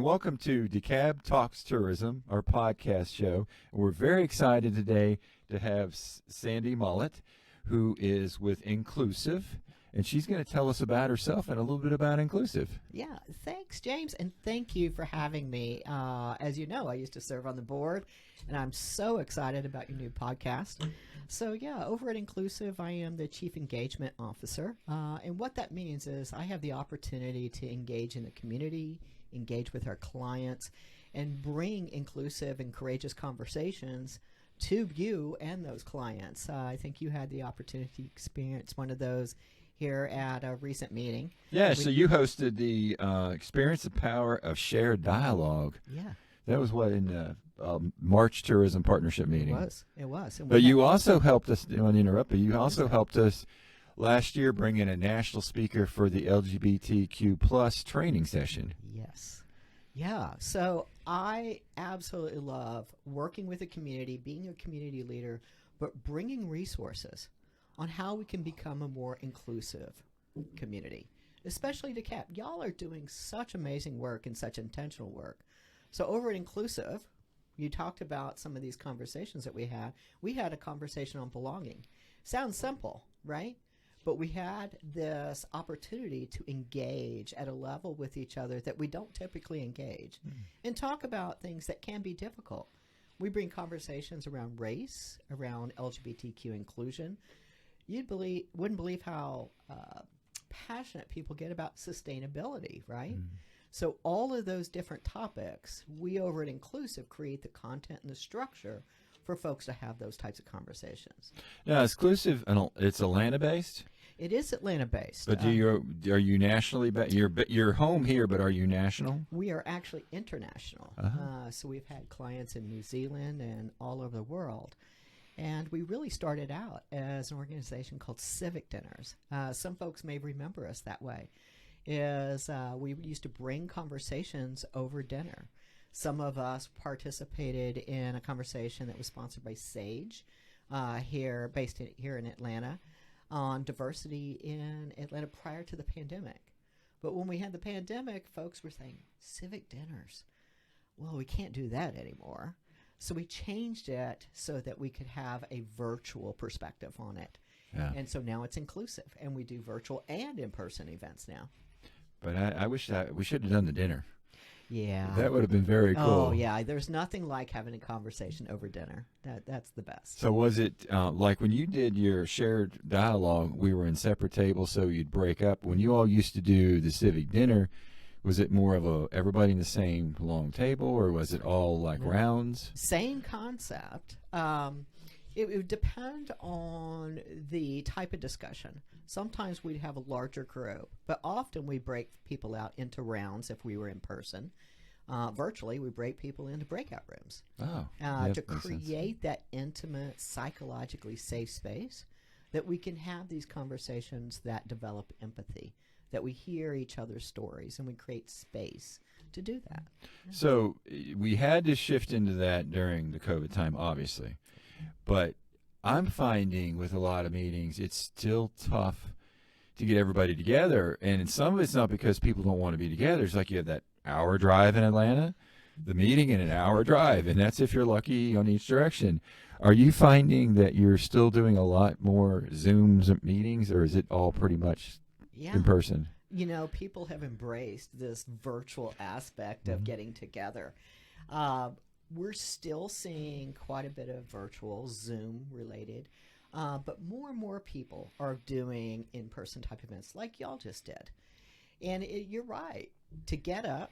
welcome to DECAB Talks Tourism, our podcast show. We're very excited today to have Sandy Mollett, who is with Inclusivv, and she's going to tell us about herself and a little bit about Inclusivv. Yeah, thanks, James, and thank you for having me. As you know, I used to serve on the board, and I'm so excited about your new podcast. So, yeah, over at Inclusivv, I am the Chief Engagement Officer, and what that means is I have the opportunity to engage in the community, engage with our clients, and bring inclusive and courageous conversations to you and those clients. I think you had the opportunity to experience one of those here at a recent meeting. Yeah, so you hosted the Experience the Power of Shared Dialogue. Yeah. That was what, in the March Tourism Partnership meeting? It was. And but you also helped us, I don't want to interrupt, but you also helped us last year bring in a national speaker for the LGBTQ plus training session. Yes. Yeah. So I absolutely love working with a community, being a community leader, but bringing resources on how we can become a more inclusive community, especially DECAB. Y'all are doing such amazing work and such intentional work. So over at Inclusivv, you talked about some of these conversations that we had. We had a conversation on belonging. Sounds simple, right? But we had this opportunity to engage at a level with each other that we don't typically engage and talk about things that can be difficult. We bring conversations around race, around LGBTQ inclusion. Wouldn't believe how passionate people get about sustainability, right? So all of those different topics, we over at Inclusivv create the content and the structure for folks to have those types of conversations. Now, Inclusivv, it's Atlanta-based? It is Atlanta-based. But are you nationally based? You're home here, but are you national? We are actually international. So we've had clients in New Zealand and all over the world. And we really started out as an organization called Civic Dinners. Some folks may remember us that way. We used to bring conversations over dinner. Some of us participated in a conversation that was sponsored by SAGE, based here in Atlanta, on diversity in Atlanta prior to the pandemic. But when we had the pandemic, folks were saying, civic dinners, well, we can't do that anymore. So we changed it so that we could have a virtual perspective on it. Yeah. And so now it's inclusive, and we do virtual and in-person events now. But I wish we should have done the dinner. Yeah. That would have been very cool. Oh, yeah. There's nothing like having a conversation over dinner. That's the best. So was it like when you did your shared dialogue, we were in separate tables so you'd break up. When you all used to do the civic dinner, was it more of everybody in the same long table, or was it all like rounds? Same concept. It would depend on the type of discussion. Sometimes we'd have a larger group, but often we break people out into rounds if we were in person. Virtually, we break people into breakout rooms to create that intimate, psychologically safe space that we can have these conversations that develop empathy, that we hear each other's stories, and we create space to do that. So we had to shift into that during the COVID time, obviously. But I'm finding with a lot of meetings, it's still tough to get everybody together. And some of it's not because people don't want to be together. It's like you have that hour drive in Atlanta, the meeting and an hour drive. And that's if you're lucky on each direction. Are you finding that you're still doing a lot more Zooms meetings, or is it all pretty much in person? You know, people have embraced this virtual aspect of getting together. We're still seeing quite a bit of virtual Zoom related, but more and more people are doing in-person type events like y'all just did. And you're right, to get up,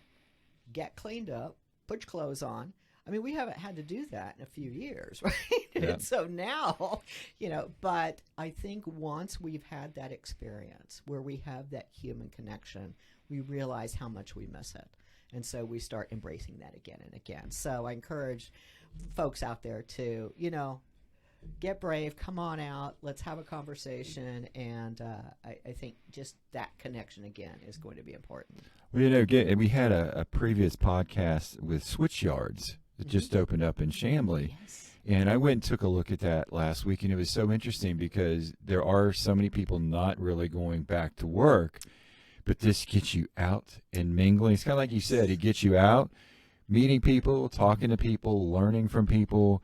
get cleaned up, put your clothes on. I mean, we haven't had to do that in a few years, right? Yeah. And so now, but I think once we've had that experience where we have that human connection, we realize how much we miss it. And so we start embracing that again and again. So I encourage folks out there to, get brave, come on out, let's have a conversation. And I think just that connection again is going to be important. Well, we had a previous podcast with Switchyards that just opened up in Chamblee. Yes. And I went and took a look at that last week, and it was so interesting because there are so many people not really going back to work. but this gets you out and mingling. It's kind of like you said, it gets you out, meeting people, talking to people, learning from people.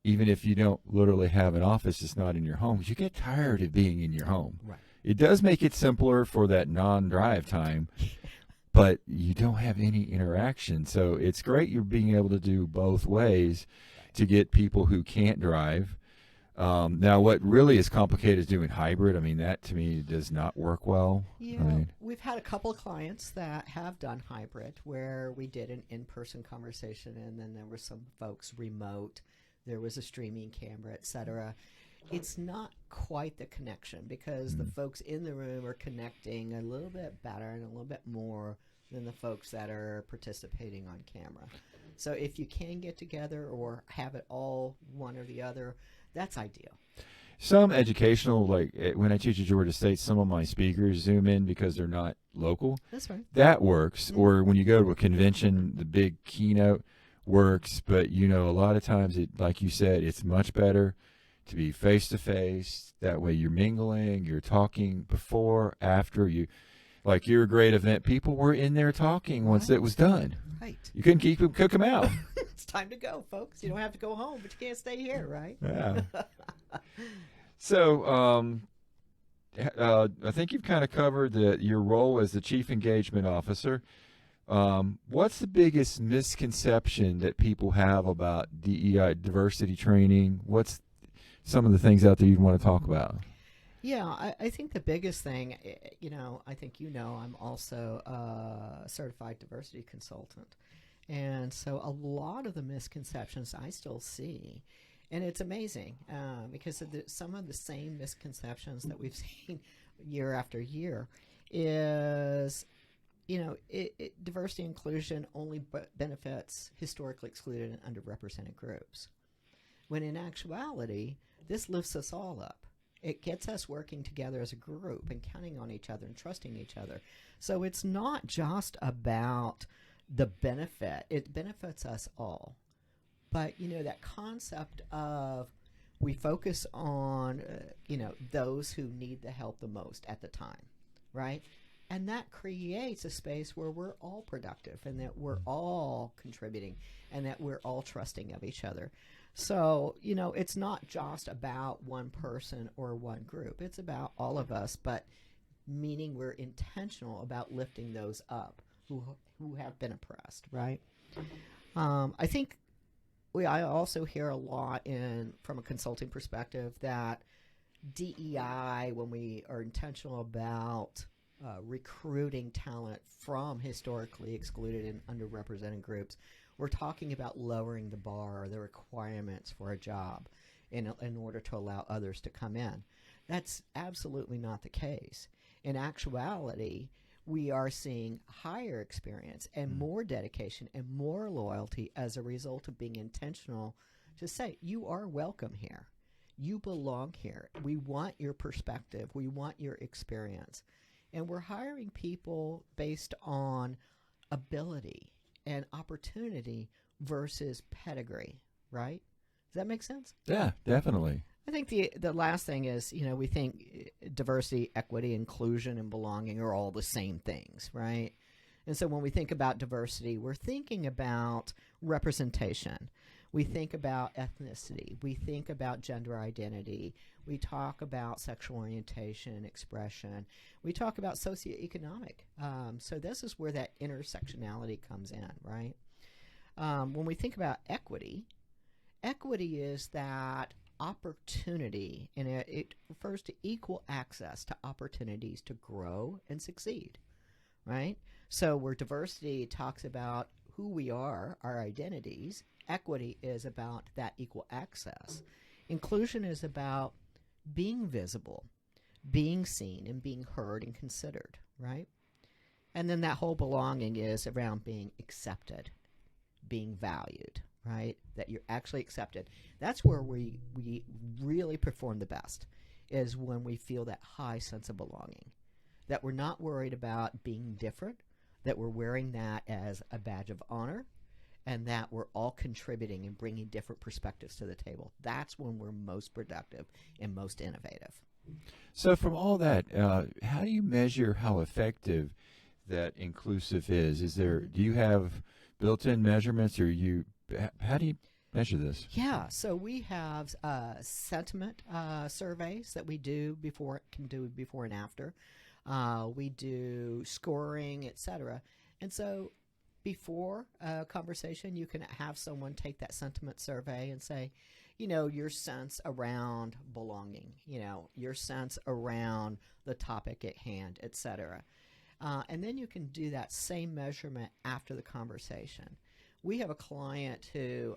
Even if you don't literally have an office, it's not in your home. You get tired of being in your home. Right. It does make it simpler for that non-drive time, but you don't have any interaction. So it's great you're being able to do both ways to get people who can't drive. Now, what really is complicated is doing hybrid. I mean, that to me does not work well. Yeah, I mean, we've had a couple of clients that have done hybrid where we did an in-person conversation and then there were some folks remote. There was a streaming camera, etc. It's not quite the connection because the folks in the room are connecting a little bit better and a little bit more than the folks that are participating on camera. So if you can get together or have it all one or the other, that's ideal. some educational, like when I teach at Georgia State, some of my speakers Zoom in because they're not local. That's right. That works. Or when you go to a convention, the big keynote works. But, you know, a lot of times, like you said, it's much better to be face-to-face. That way you're mingling, you're talking before, after. Like your great event, people were in there talking once it was done. Right. You couldn't cook them out. It's time to go, folks. You don't have to go home, but you can't stay here, right? Yeah. So I think you've kind of covered your role as the Chief Engagement Officer. What's the biggest misconception that people have about DEI diversity training? What's some of the things out there you'd want to talk about? Yeah, I think the biggest thing, I think I'm also a certified diversity consultant. And so a lot of the misconceptions I still see, and it's amazing because of some of the same misconceptions that we've seen year after year is, diversity inclusion only benefits historically excluded and underrepresented groups. When in actuality, this lifts us all up. It gets us working together as a group and counting on each other and trusting each other. So it's not just about the benefit. It benefits us all. But, that concept of we focus on, those who need the help the most at the time, right? And that creates a space where we're all productive and that we're all contributing and that we're all trusting of each other. So, it's not just about one person or one group. It's about all of us, but meaning we're intentional about lifting those up who have been oppressed, right? I think I also hear a lot from a consulting perspective that DEI, when we are intentional about recruiting talent from historically excluded and underrepresented groups, we're talking about lowering the bar or the requirements for a job in order to allow others to come in. That's absolutely not the case. In actuality, we are seeing higher experience and more dedication and more loyalty as a result of being intentional to say, you are welcome here. You belong here. We want your perspective. We want your experience. And we're hiring people based on ability and opportunity versus pedigree, right? Does that make sense? Yeah, definitely. I think the last thing is, we think diversity, equity, inclusion, and belonging are all the same things, right? And so when we think about diversity, we're thinking about representation. We think about ethnicity. We think about gender identity. We talk about sexual orientation and expression. We talk about socioeconomic. So this is where that intersectionality comes in, right? When we think about equity is that opportunity, and it refers to equal access to opportunities to grow and succeed, right? So where diversity talks about who we are, our identities, equity is about that equal access. Inclusion is about being visible, being seen, and being heard and considered, right? And then that whole belonging is around being accepted, being valued, right? That you're actually accepted. That's where we really perform the best, is when we feel that high sense of belonging, that we're not worried about being different, that we're wearing that as a badge of honor, and that we're all contributing and bringing different perspectives to the table. That's when we're most productive and most innovative. So from all that, how do you measure how effective that Inclusivv is? Do you have built-in measurements, or how do you measure this? Yeah, so we have sentiment surveys that we do before and after. We do scoring, etc. And so before a conversation, you can have someone take that sentiment survey and say, your sense around belonging, your sense around the topic at hand, etc. And then you can do that same measurement after the conversation. We have a client who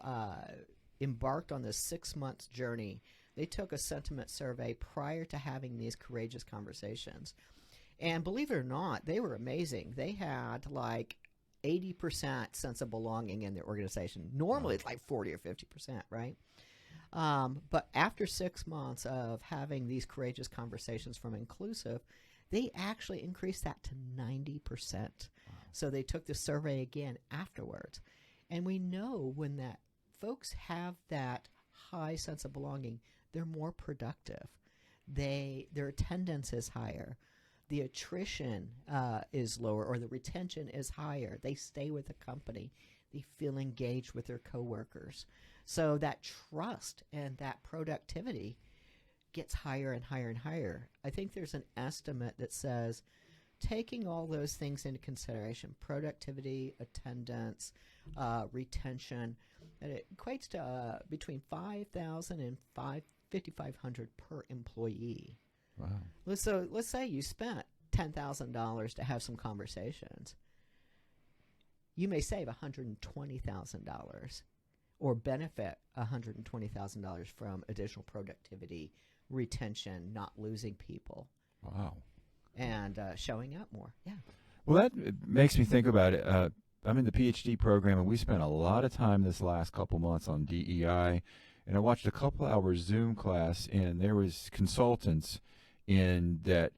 embarked on this 6-month journey. They took a sentiment survey prior to having these courageous conversations. And believe it or not, they were amazing. They had like 80% sense of belonging in their organization. Normally it's like 40 or 50%, right? But after 6 months of having these courageous conversations from Inclusivv, they actually increased that to 90%. Wow. So they took the survey again afterwards. And we know when that folks have that high sense of belonging, they're more productive. Their attendance is higher. The attrition is lower, or the retention is higher. They stay with the company. They feel engaged with their coworkers. So that trust and that productivity gets higher and higher and higher. I think there's an estimate that says, taking all those things into consideration, productivity, attendance, retention, and it equates to between $5,000 and $5,500 per employee. Wow. So let's say you spent $10,000 to have some conversations. You may save $120,000 or benefit $120,000 from additional productivity, retention, not losing people. Wow. And showing up more. Yeah. Well, that makes me think about it. I'm in the PhD program, and we spent a lot of time this last couple months on DEI. And I watched a couple hours Zoom class, and there was consultants in that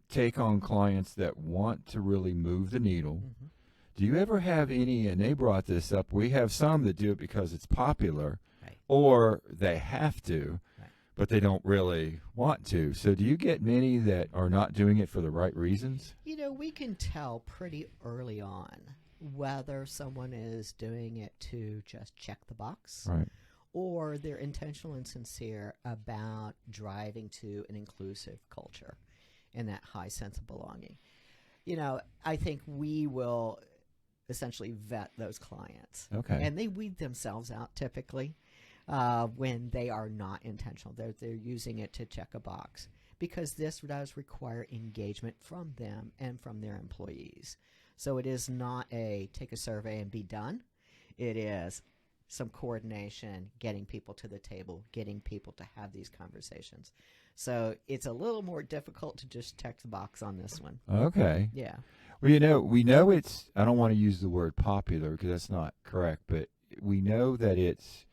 take on clients that want to really move the needle. Mm-hmm. Do you ever have any, and they brought this up, we have some that do it because it's popular, right, or they have to, right, but they don't really want to. So do you get many that are not doing it for the right reasons? We can tell pretty early on whether someone is doing it to just check the box, right, or they're intentional and sincere about driving to an inclusive culture and that high sense of belonging. I think we will essentially vet those clients. Okay. And they weed themselves out typically when they are not intentional. They're using it to check a box, because this does require engagement from them and from their employees. So it is not a take a survey and be done. It is some coordination, getting people to the table, getting people to have these conversations. So it's a little more difficult to just check the box on this one. Okay. Yeah. Well, we know it's, I don't want to use the word popular because that's not correct, but we know that it's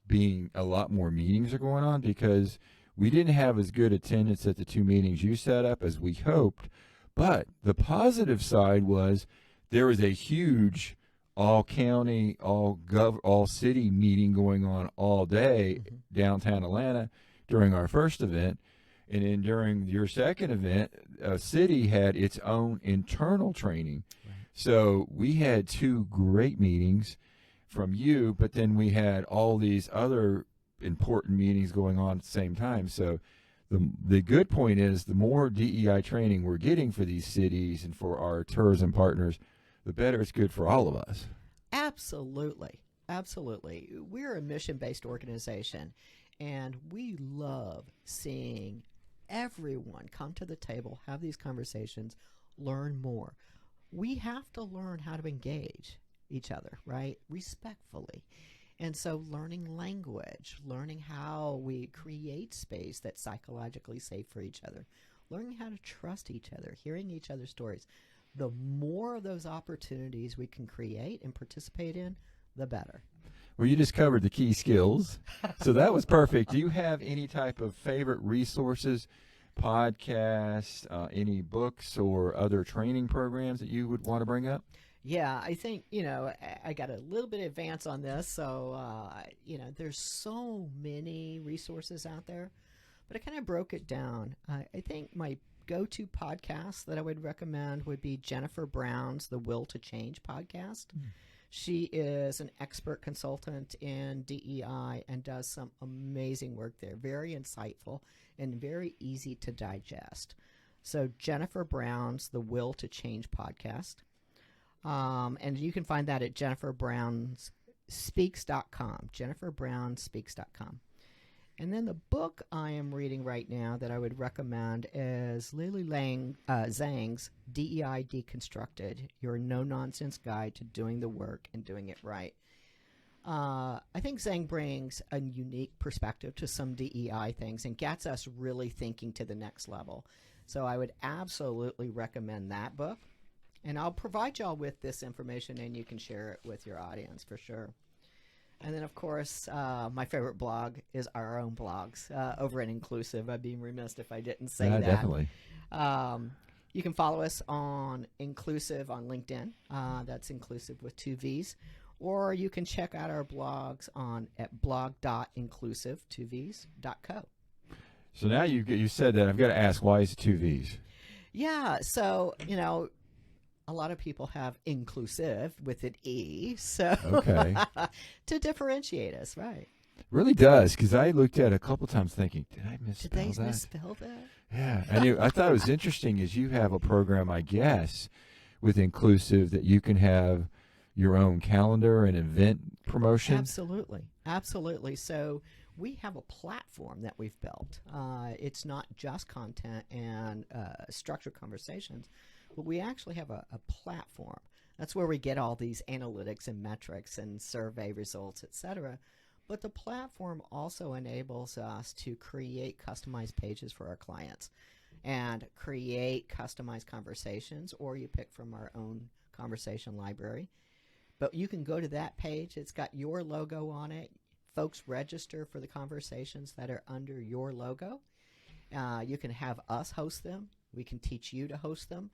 being a lot more meetings are going on, because we didn't have as good attendance at the 2 meetings you set up as we hoped. But the positive side was there was a huge all county, all city meeting going on all day, mm-hmm, downtown Atlanta during our first event. And then during your second event, a city had its own internal training. Right. So we had 2 great meetings from you, but then we had all these other important meetings going on at the same time. So the good point is, the more DEI training we're getting for these cities and for our tourism partners, the better it's good for all of us. Absolutely. Absolutely. We're a mission-based organization, and we love seeing everyone come to the table, have these conversations, learn more. We have to learn how to engage each other, right? Respectfully. And so learning language, learning how we create space that's psychologically safe for each other, learning how to trust each other, hearing each other's stories. The more of those opportunities we can create and participate in, the better. Well, you just covered the key skills, so that was perfect. Do you have any type of favorite resources, podcasts, any books or other training programs that you would want to bring up? Yeah, I think, I got a little bit of advance on this, so, there's so many resources out there. but I kind of broke it down. I think my go-to podcast that I would recommend would be Jennifer Brown's The Will to Change podcast. She is an expert consultant in DEI and does some amazing work there. Very insightful and very easy to digest. So Jennifer Brown's The Will to Change podcast. And you can find that at jenniferbrownspeaks.com, jenniferbrownspeaks.com. And then the book I am reading right now that I would recommend is Lily Zheng's DEI Deconstructed, Your No-Nonsense Guide to Doing the Work and Doing It Right. I think Zheng brings a unique perspective to some DEI things and gets us really thinking to the next level. So I would absolutely recommend that book. And I'll provide y'all with this information and you can share it with your audience for sure. And then, of course, my favorite blog is our own blogs over at Inclusivv. I'd be remiss if I didn't say that. Definitely. You can follow us on Inclusivv on LinkedIn. That's Inclusivv with 2 V's. Or you can check out our blogs at blog.inclusivv2vs.co. So now you said that. I've got to ask, why is it 2 V's? Yeah, so, a lot of people have inclusive with an E, so Okay. to differentiate us, right? Really does, because I looked at it a couple times thinking, did I misspell Did they that? misspell that? Yeah, and I thought it was interesting is you have a program, I guess, with Inclusivv that you can have your own calendar and event promotion. Absolutely, absolutely. So we have a platform that we've built. It's not just content and structured conversations, but we actually have a platform. That's where we get all these analytics and metrics and survey results, etc. But the platform also enables us to create customized pages for our clients and create customized conversations, or you pick from our own conversation library. But you can go to that page. It's got your logo on it. Folks register for the conversations that are under your logo. You can have us host them. We can teach you to host them.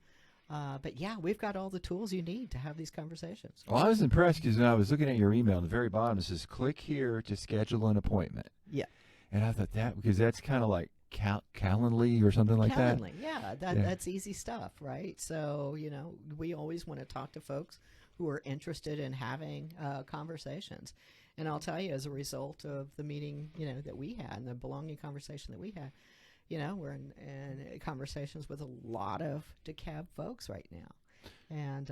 But yeah, we've got all the tools you need to have these conversations. Well, I was impressed because when I was looking at your email, on the very bottom it says, click here to schedule an appointment. Yeah. And I thought because that's kind of like Calendly or something like Calendly, that. yeah, that's easy stuff, right? So, we always want to talk to folks who are interested in having conversations. And I'll tell you, as a result of the meeting, that we had and the belonging conversation that we had, we're in conversations with a lot of DeCab folks right now. And,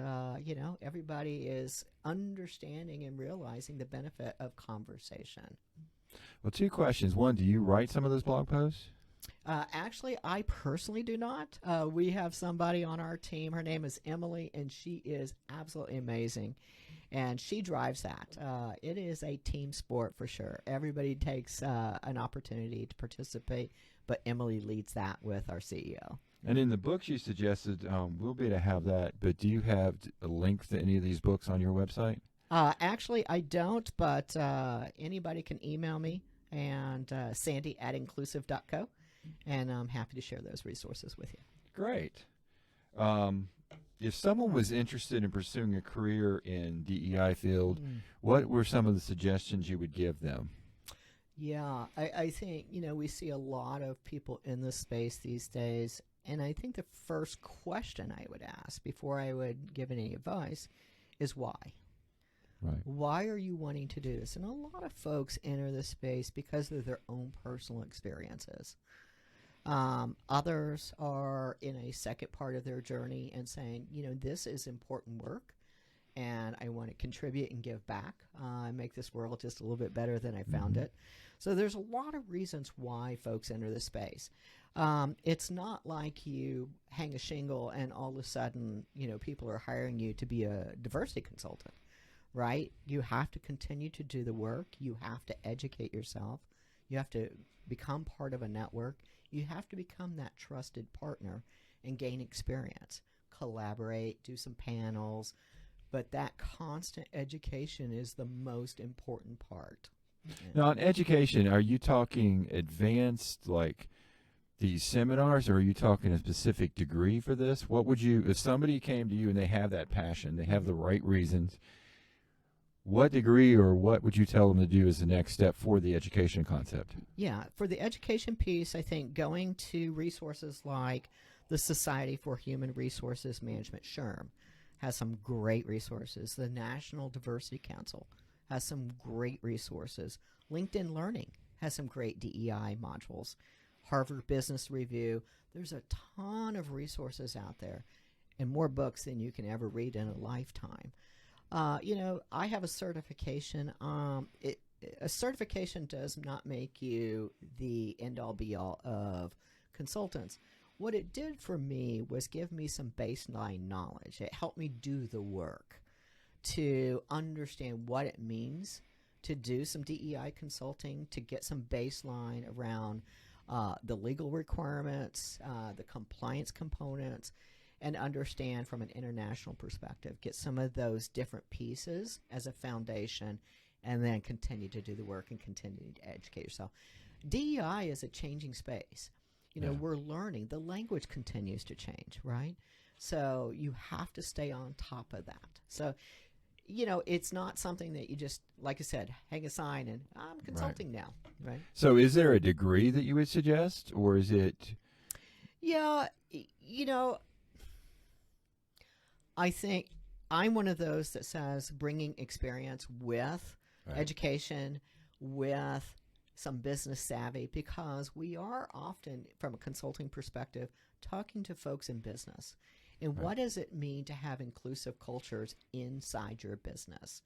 everybody is understanding and realizing the benefit of conversation. Well, 2 questions. One, do you write some of those blog posts? Actually, I personally do not. We have somebody on our team. Her name is Emily, and she is absolutely amazing. And she drives that. It is a team sport for sure. Everybody takes an opportunity to participate, but Emily leads that with our CEO. And in the books you suggested, we'll be able to have that, but do you have a link to any of these books on your website? Actually, I don't, but anybody can email me and sandy@inclusivv.co, and I'm happy to share those resources with you. Great. If someone was interested in pursuing a career in DEI field, what were some of the suggestions you would give them? Yeah, I think, we see a lot of people in this space these days, and I think the first question I would ask before I would give any advice is why? Right. Why are you wanting to do this? And a lot of folks enter this space because of their own personal experiences. Others are in a second part of their journey and saying, this is important work, and I want to contribute and give back and make this world just a little bit better than I found it. So there's a lot of reasons why folks enter this space. It's not like you hang a shingle and all of a sudden, people are hiring you to be a diversity consultant, right? You have to continue to do the work. You have to educate yourself. You have to become part of a network. You have to become that trusted partner and gain experience, collaborate, do some panels. But that constant education is the most important part. Now, on education, are you talking advanced, like these seminars, or are you talking a specific degree for this? What would you, if somebody came to you and they have that passion, they have the right reasons, what degree or what would you tell them to do as the next step for the education concept? Yeah, for the education piece, I think going to resources like the Society for Human Resources Management, SHRM, has some great resources. The National Diversity Council has some great resources. LinkedIn Learning has some great DEI modules. Harvard Business Review. There's a ton of resources out there and more books than you can ever read in a lifetime. I have a certification. A certification does not make you the end-all be-all of consultants. What it did for me was give me some baseline knowledge. It helped me do the work to understand what it means to do some DEI consulting, to get some baseline around the legal requirements, the compliance components, and understand from an international perspective, get some of those different pieces as a foundation, and then continue to do the work and continue to educate yourself. DEI is a changing space. We're learning. The language continues to change, right? So you have to stay on top of that. So, it's not something that you just, like I said, hang a sign and I'm consulting now, right? So is there a degree that you would suggest, or is it? Yeah, I think I'm one of those that says bringing experience with education, with some business savvy, because we are often, from a consulting perspective, talking to folks in business. And what does it mean to have inclusive cultures inside your business?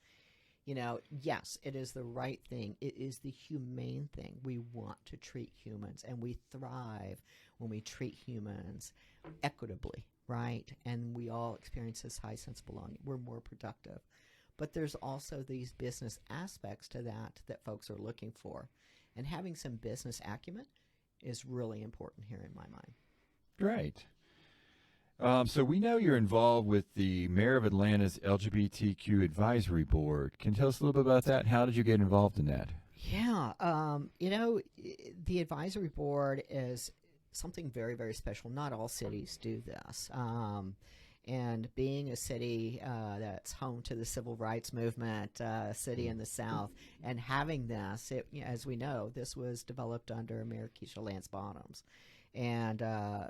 Yes, it is the right thing. It is the humane thing. We want to treat humans, and we thrive when we treat humans equitably, right? And we all experience this high sense of belonging. We're more productive. But there's also these business aspects to that folks are looking for. And having some business acumen is really important here in my mind. Great. So we know you're involved with the Mayor of Atlanta's LGBTQ Advisory Board. Can you tell us a little bit about that? How did you get involved in that? Yeah, the advisory board is something very, very special. Not all cities do this. And being a city that's home to the civil rights movement, a city in the South, and having this, as we know, this was developed under Mayor Keisha Lance Bottoms. And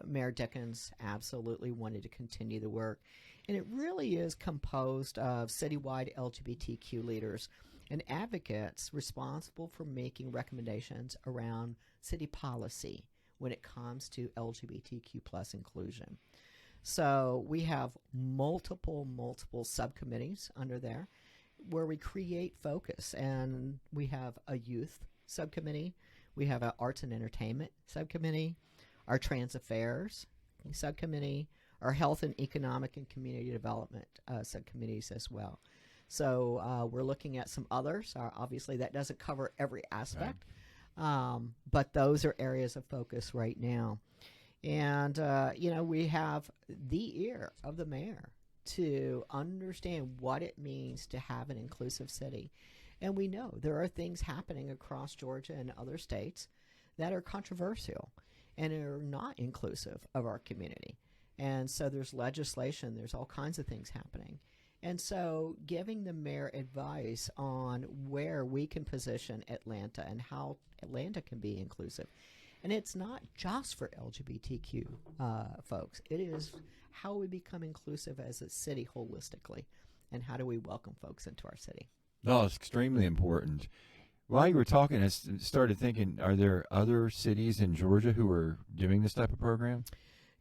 Mayor Dickens absolutely wanted to continue the work. And it really is composed of citywide LGBTQ leaders and advocates responsible for making recommendations around city policy when it comes to LGBTQ plus inclusion. So we have multiple subcommittees under there where we create focus. And we have a youth subcommittee. We have an arts and entertainment subcommittee, our trans affairs subcommittee, our health and economic and community development subcommittees as well. So we're looking at some others. Obviously, that doesn't cover every aspect, but those are areas of focus right now. And, we have the ear of the mayor to understand what it means to have an inclusive city. And we know there are things happening across Georgia and other states that are controversial and are not inclusive of our community. And so there's legislation, there's all kinds of things happening. And so giving the mayor advice on where we can position Atlanta and how Atlanta can be inclusive. And it's not just for LGBTQ folks. It is how we become inclusive as a city holistically, and how do we welcome folks into our city. No, it's extremely important. While you were talking, I started thinking, are there other cities in Georgia who are doing this type of program?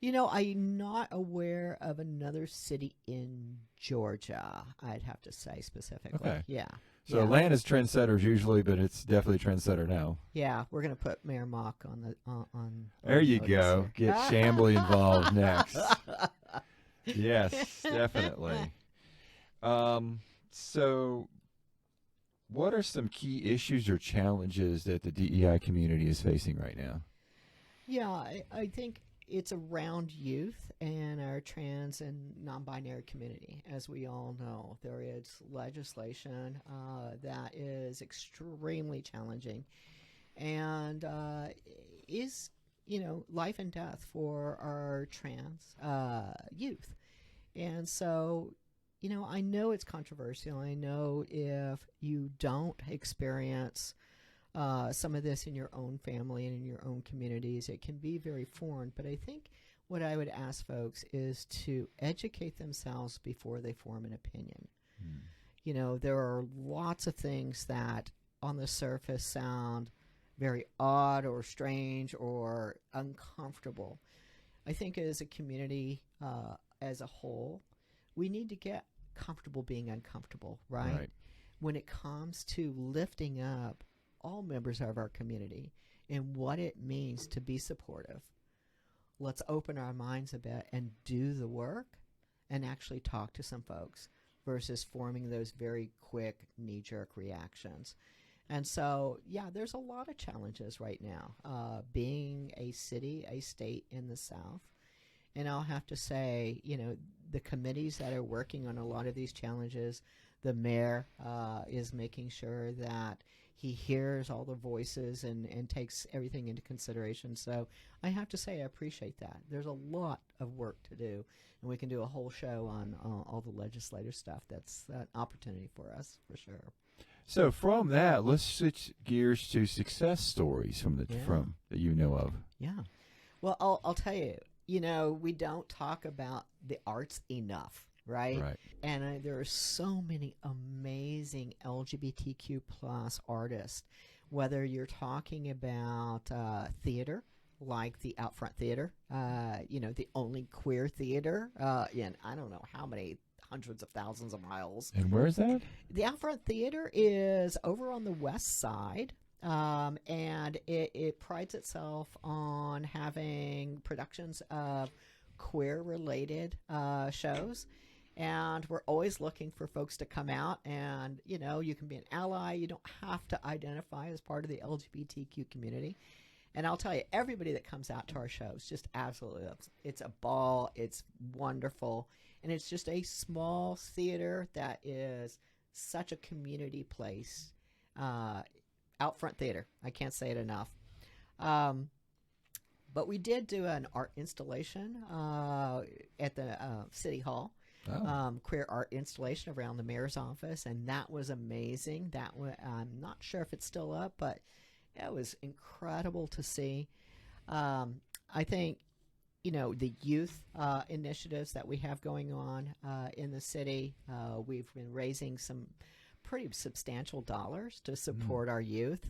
I'm not aware of another city in Georgia, I'd have to say specifically. Okay. Yeah. So yeah. Atlanta's trendsetters usually, but it's definitely trendsetter now. Yeah, we're going to put Mayor Mock on the on. There you go. Here. Get Chambly involved next. Yes, definitely. So what are some key issues or challenges that the DEI community is facing right now? Yeah, I think it's around youth and our trans and non-binary community. As we all know, there is legislation that is extremely challenging and is, life and death for our trans youth. And so I know it's controversial. I know if you don't experience some of this in your own family and in your own communities, it can be very foreign. But I think what I would ask folks is to educate themselves before they form an opinion. There are lots of things that on the surface sound very odd or strange or uncomfortable. I think as a community, as a whole, we need to get comfortable being uncomfortable, right? When it comes to lifting up all members of our community and what it means to be supportive, let's open our minds a bit and do the work and actually talk to some folks versus forming those very quick knee-jerk reactions. And so, there's a lot of challenges right now, being a city, a state in the South. And I'll have to say, the committees that are working on a lot of these challenges, the mayor is making sure that he hears all the voices and takes everything into consideration. So I have to say I appreciate that. There's a lot of work to do, and we can do a whole show on all the legislative stuff. That's an opportunity for us, for sure. So from that, let's switch gears to success stories from that you know of. Yeah. Well, I'll tell you, we don't talk about the arts enough, right? And there are so many amazing LGBTQ plus artists, whether you're talking about theater, like the Outfront Theater, the only queer theater in I don't know how many hundreds of thousands of miles. And where is that? The Outfront Theater is over on the west side. And it prides itself on having productions of queer-related shows. And we're always looking for folks to come out and, you can be an ally. You don't have to identify as part of the LGBTQ community. And I'll tell you, everybody that comes out to our shows just absolutely loves it. It's a ball. It's wonderful. And it's just a small theater that is such a community place. Outfront Theater. I can't say it enough. But we did do an art installation at the City Hall. Queer art installation around the mayor's office, and that was amazing. I'm not sure if it's still up, but it was incredible to see. I think, the youth initiatives that we have going on in the city, we've been raising some pretty substantial dollars to support our youth.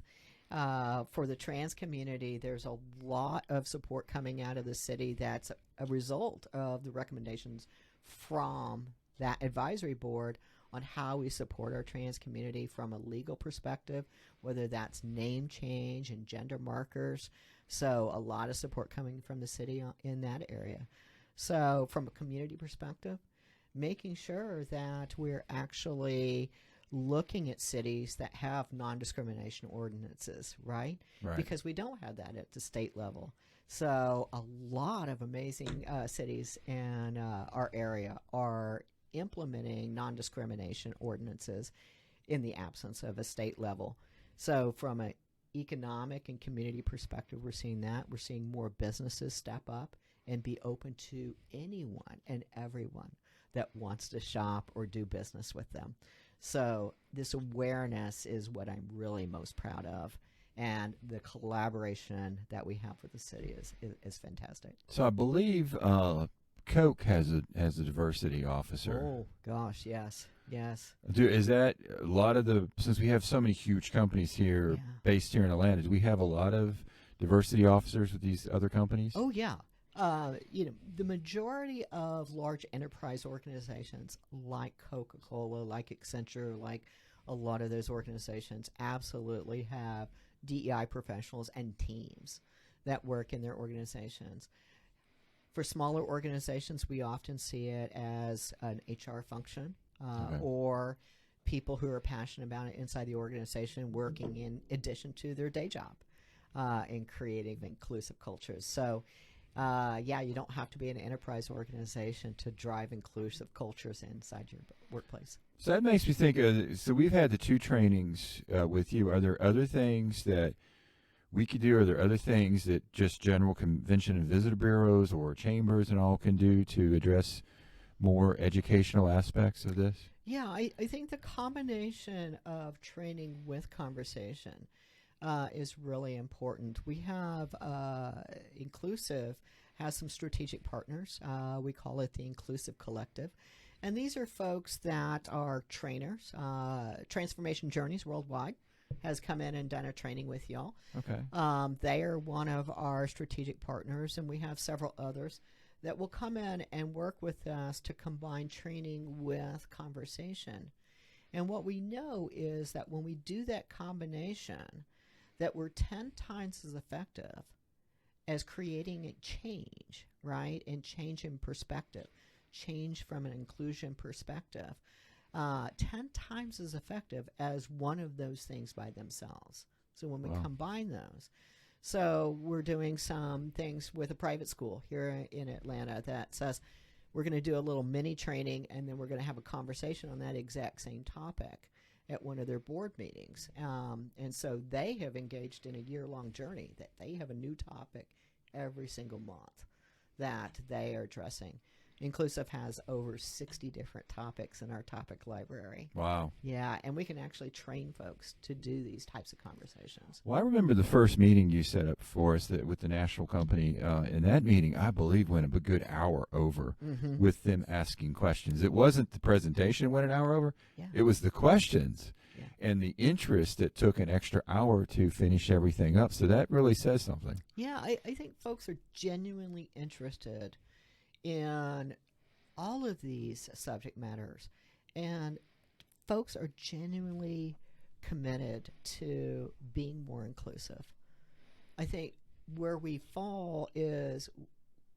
For the trans community, there's a lot of support coming out of the city that's a result of the recommendations from that advisory board on how we support our trans community from a legal perspective, whether that's name change and gender markers. So a lot of support coming from the city in that area. So from a community perspective, making sure that we're actually looking at cities that have non-discrimination ordinances, right? Because we don't have that at the state level. So a lot of amazing cities in our area are implementing non-discrimination ordinances in the absence of a state level. So from an economic and community perspective, we're seeing that. We're seeing more businesses step up and be open to anyone and everyone that wants to shop or do business with them. So this awareness is what I'm really most proud of. And the collaboration that we have with the city is fantastic. So I believe Coke has a diversity officer. Oh, gosh, yes. Is that a lot of since we have so many huge companies here based here in Atlanta, do we have a lot of diversity officers with these other companies? Oh, yeah. The majority of large enterprise organizations like Coca-Cola, like Accenture, like a lot of those organizations absolutely have DEI professionals and teams that work in their organizations. For smaller organizations, we often see it as an HR function or people who are passionate about it inside the organization working in addition to their day job in creating inclusive cultures. So you don't have to be an enterprise organization to drive inclusive cultures inside your workplace. So that makes me think, so we've had the 2 trainings with you. Are there other things that we could do? Are there other things that just general convention and visitor bureaus or chambers and all can do to address more educational aspects of this? Yeah, I think the combination of training with conversation is really important. We have Inclusivv has some strategic partners. We call it the Inclusive Collective. And these are folks that are trainers. Transformation Journeys Worldwide has come in and done a training with y'all. Okay. They are one of our strategic partners, and we have several others that will come in and work with us to combine training with conversation. And what we know is that when we do that combination, that we're 10 times as effective as creating a change, right? And change in perspective, change from an inclusion perspective, 10 times as effective as one of those things by themselves. So when we combine those, so we're doing some things with a private school here in Atlanta that says we're going to do a little mini training, and then we're going to have a conversation on that exact same topic at one of their board meetings. And so they have engaged in a year-long journey that they have a new topic every single month that they are addressing. Inclusivv has over 60 different topics in our topic library. Wow. Yeah, and we can actually train folks to do these types of conversations. Well, I remember the first meeting you set up for us with the national company. In that meeting, I believe went a good hour over with them asking questions. It wasn't the presentation that went an hour over. Yeah. It was the questions and the interest that took an extra hour to finish everything up. So that really says something. Yeah, I think folks are genuinely interested in all of these subject matters, and folks are genuinely committed to being more inclusive. I think where we fall is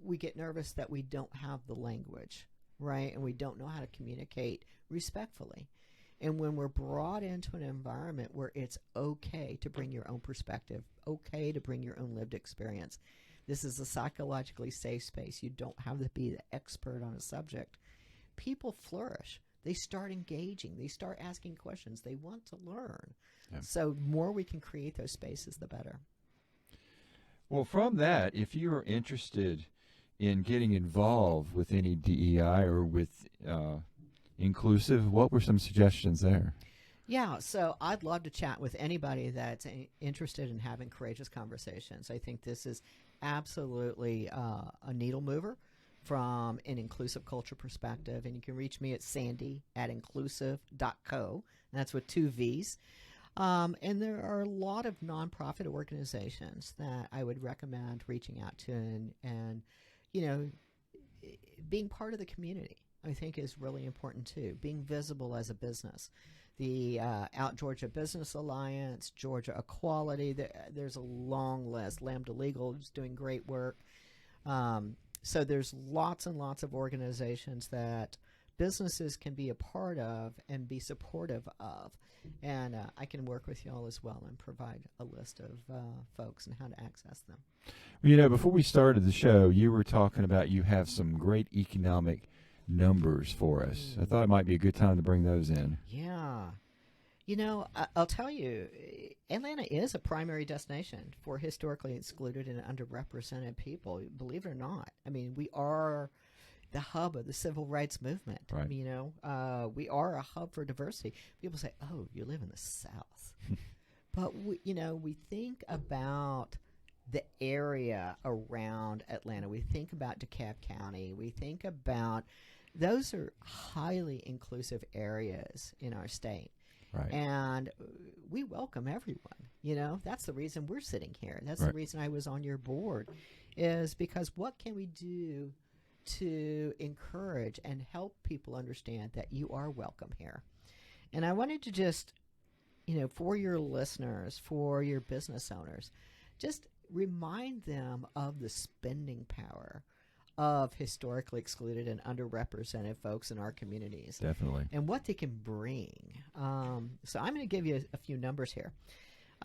we get nervous that we don't have the language, right? And we don't know how to communicate respectfully. And when we're brought into an environment where it's okay to bring your own perspective, okay to bring your own lived experience, this is a psychologically safe space. You don't have to be the expert on a subject. People flourish. They start engaging. They start asking questions. They want to learn. Yeah. So the more we can create those spaces, the better. Well, from that, if you are interested in getting involved with any DEI or with Inclusivv, what were some suggestions there? Yeah, so I'd love to chat with anybody that's interested in having courageous conversations. I think this is absolutely a needle mover from an inclusive culture perspective. And you can reach me at sandy@inclusivv.co. That's with 2 V's. And there are a lot of nonprofit organizations that I would recommend reaching out to, and you know, being part of the community, I think, is really important too. Being visible as a business. The Out Georgia Business Alliance, Georgia Equality, there's a long list. Lambda Legal is doing great work. So there's lots and lots of organizations that businesses can be a part of and be supportive of. And I can work with you all as well and provide a list of folks and how to access them. You know, before we started the show, you were talking about you have some great economic numbers for us. I thought it might be a good time to bring those in. Yeah. You know, I'll tell you, Atlanta is a primary destination for historically excluded and underrepresented people, believe it or not. I mean, we are the hub of the civil rights movement. Right. You know, we are a hub for diversity. People say, oh, you live in the South. But, we think about the area around Atlanta. We think about DeKalb County. We think about those are highly inclusive areas in our state. Right. And we welcome everyone. You know, that's the reason we're sitting here. That's the reason I was on your board, is because what can we do to encourage and help people understand that you are welcome here? And I wanted to just, for your listeners, for your business owners, just remind them of the spending power of historically excluded and underrepresented folks in our communities. Definitely. And what they can bring. So I'm going to give you a few numbers here.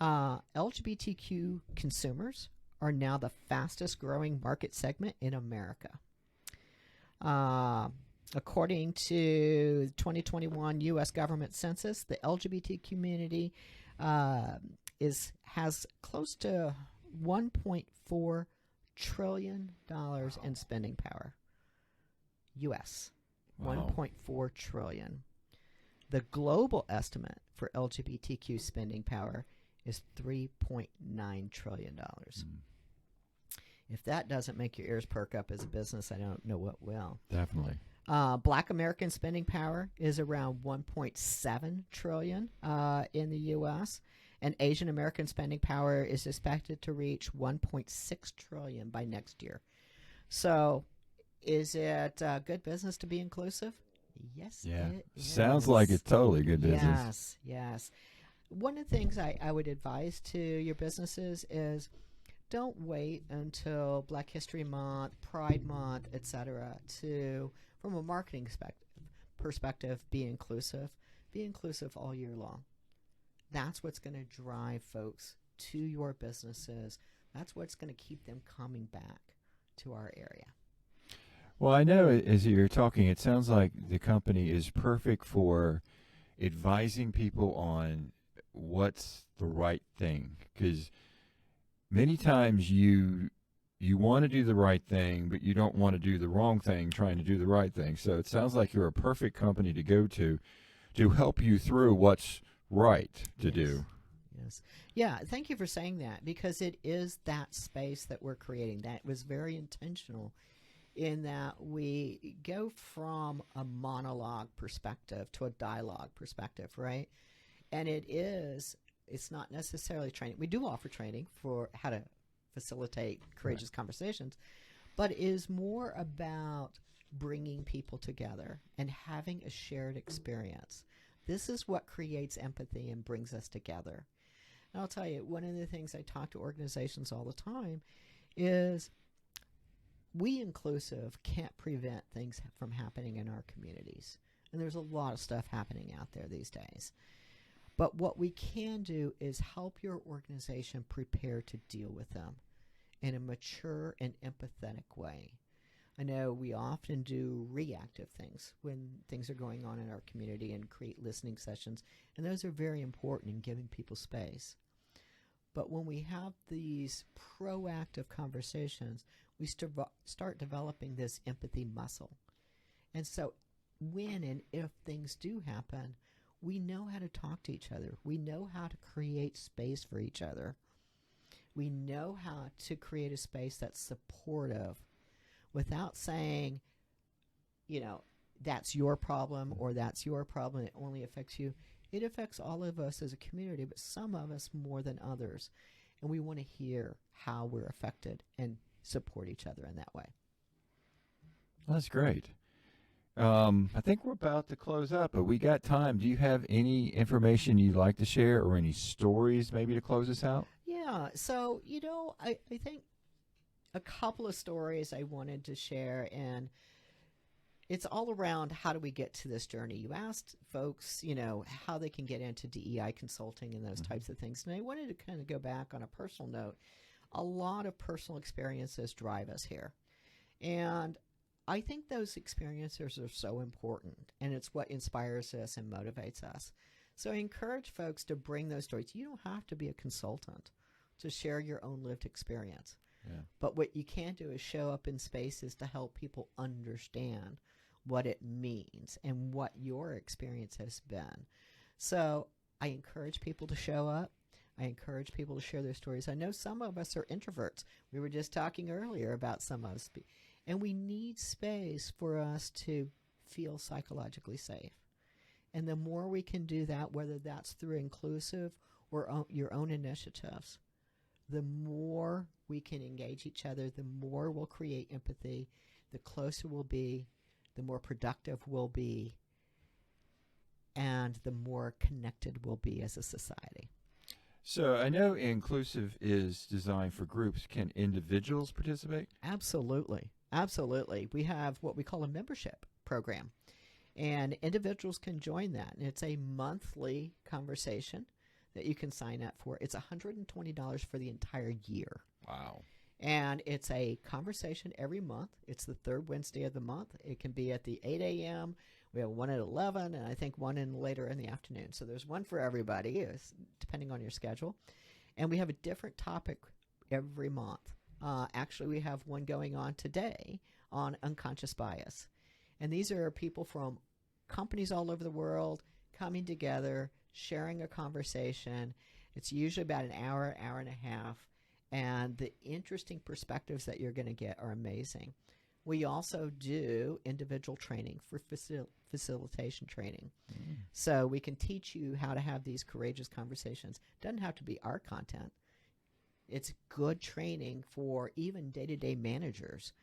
LGBTQ consumers are now the fastest growing market segment in America. According to the 2021 U.S. government census, the LGBT community has close to $1.4 trillion in spending power. U.S. Wow. $1.4 trillion. The global estimate for LGBTQ spending power is $3.9 trillion. If that doesn't make your ears perk up as a business, I don't know what will. Definitely. Black American spending power is around $1.7 trillion in the U.S., and Asian American spending power is expected to reach $1.6 trillion by next year. So is it good business to be inclusive? Yes, Yeah. it Sounds is. like it's totally good business. Yes, yes. One of the things I would advise to your businesses is don't wait until Black History Month, Pride Month, etc. to, from a marketing perspective, be inclusive. Be inclusive all year long. That's what's going to drive folks to your businesses. That's what's going to keep them coming back to our area. Well, I know as you're talking, it sounds like the company is perfect for advising people on what's the right thing, because many times you want to do the right thing, but you don't want to do the wrong thing trying to do the right thing. So it sounds like you're a perfect company to go to help you through what's right to do. Yes. Yeah, thank you for saying that, because it is that space that we're creating. That was very intentional in that we go from a monologue perspective to a dialogue perspective, right? And it's not necessarily training. We do offer training for how to facilitate courageous conversations, but it is more about bringing people together and having a shared experience. This is what creates empathy and brings us together. And I'll tell you, one of the things I talk to organizations all the time is we inclusive can't prevent things from happening in our communities. And there's a lot of stuff happening out there these days. But what we can do is help your organization prepare to deal with them in a mature and empathetic way. I know we often do reactive things when things are going on in our community and create listening sessions, and those are very important in giving people space. But when we have these proactive conversations, we start developing this empathy muscle. And so when and if things do happen, we know how to talk to each other. We know how to create space for each other. We know how to create a space that's supportive without saying, that's your problem or that's your problem. It only affects you. It affects all of us as a community, but some of us more than others. And we want to hear how we're affected and support each other in that way. That's great. I think we're about to close up, but we got time. Do you have any information you'd like to share or any stories maybe to close us out? Yeah. So, I think a couple of stories I wanted to share, and it's all around how do we get to this journey. You asked folks, how they can get into DEI consulting and those types of things. And I wanted to kind of go back on a personal note. A lot of personal experiences drive us here. And I think those experiences are so important, and it's what inspires us and motivates us. So I encourage folks to bring those stories. You don't have to be a consultant to share your own lived experience. Yeah. But what you can do is show up in spaces to help people understand what it means and what your experience has been. So I encourage people to show up. I encourage people to share their stories. I know some of us are introverts. We were just talking earlier about some of us. And we need space for us to feel psychologically safe. And the more we can do that, whether that's through inclusive or your own initiatives, the more we can engage each other, the more we'll create empathy, the closer we'll be, the more productive we'll be, and the more connected we'll be as a society. So I know Inclusivv is designed for groups. Can individuals participate? Absolutely. Absolutely. We have what we call a membership program, and individuals can join that. And it's a monthly conversation that you can sign up for. It's $120 for the entire year. Wow. And it's a conversation every month. It's the third Wednesday of the month. It can be at the 8 a.m. We have one at 11, and I think one later in the afternoon. So there's one for everybody, depending on your schedule. And we have a different topic every month. Actually, we have one going on today on unconscious bias. And these are people from companies all over the world coming together, sharing a conversation. It's usually about an hour, hour and a half. And the interesting perspectives that you're going to get are amazing. We also do individual training for facilitation training. So we can teach you how to have these courageous conversations. It doesn't have to be our content. It's good training for even day-to-day managers.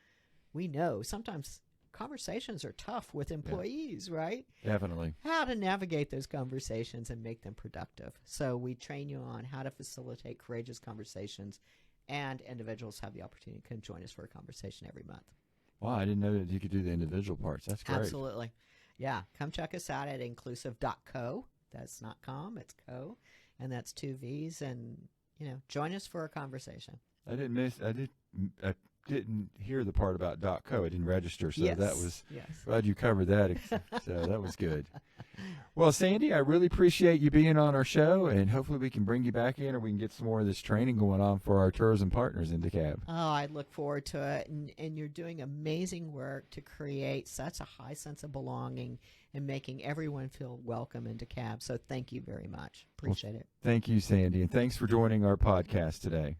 We know sometimes conversations are tough with employees, right? Definitely. How to navigate those conversations and make them productive. So we train you on how to facilitate courageous conversations, and individuals have the opportunity to come join us for a conversation every month. Wow, I didn't know that you could do the individual parts. That's great. Absolutely. Yeah. Come check us out at inclusivv.co. That's not com, it's co. And that's 2 V's. And, join us for a conversation. I didn't hear the part about .co. I didn't register, so Yes. that was Yes. glad you covered that. So that was good. Well, Sandy, I really appreciate you being on our show, and hopefully we can bring you back in, or we can get some more of this training going on for our tourism partners in DeKalb. Oh, I look forward to it. And you're doing amazing work to create such a high sense of belonging and making everyone feel welcome in DeKalb. So thank you very much. Appreciate it. Thank you, Sandy, and thanks for joining our podcast today.